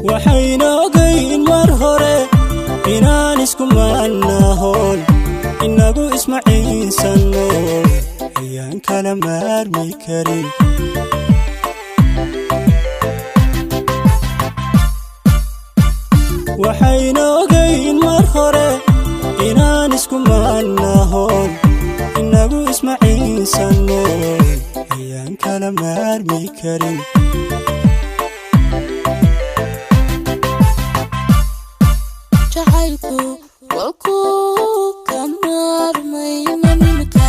waxayna ogayn mar hore inaan isku maanahoon inagu ismaciinsano ayaan kala maarmi karin waxayna ogayn mar hore inaan isku maanahoon inagu ismaciinsano ayaan kala maarmi karin jacaylku walku kamarmay mamka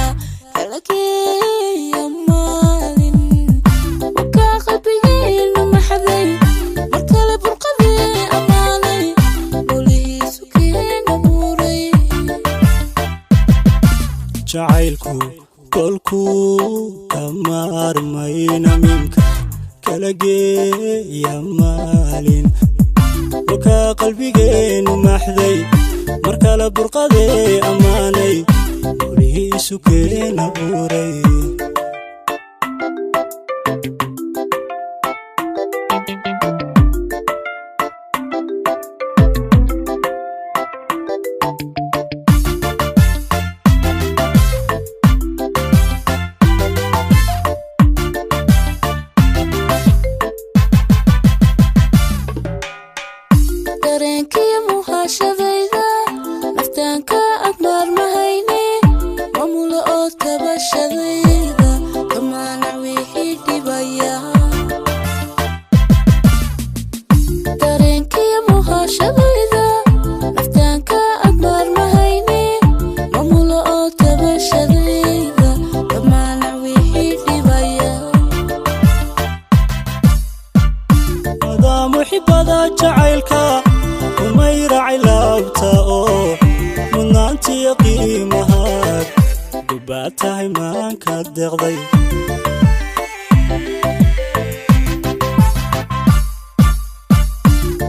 kala geeyo maalin waka qalbigeenu maxday markale burqadii amaanay walihiisu keena buuray jacaylku kolku kamarmayna minka kala geeyo maalin waka qalbigeenu maxday markale burqadii amaanay walihiisu keena buuray dareenkii muhaashadayda naftaanka agmaar mahayne mamulo oo tabashadayda kamaanac wixii dhibaya dareenkii muhaashadayda naftaanka agmaar mahayne mamulo oo tabashadayda kamaanac wixii dhibaya maadaam muxibada jacaylka umayraci laabta oo mudnaantiyo qiimahaad gubaad tahay maanka deeqday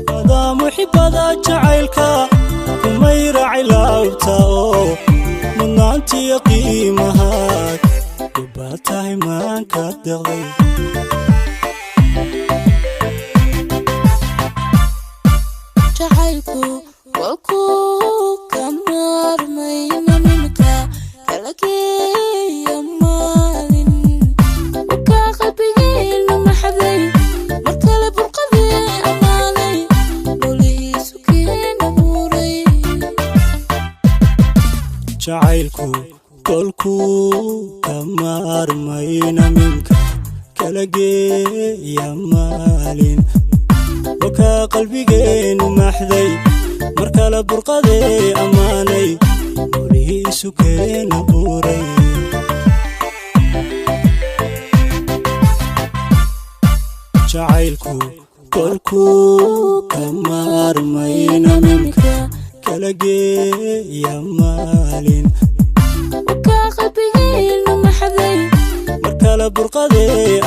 maadaam muxibada jacaylka umayraci laabta oo mudnaantiyo qiimahaad gubaad tahay maanka deeqday jacaylku walku kamarmay mamka kala geeyo maalin waka qalbigeenu maxday markale burqadii amaanay walihiisu keena buuray jacaylku kolku kamarmayna minka kala geeyo maalin waka qalbigeenu maxday markale burqadii amaanay walihiisu keena buuray jacaylku kolku kamarmayna minka kala geeyo maalin waka qalbigeenu maxday markale burqadii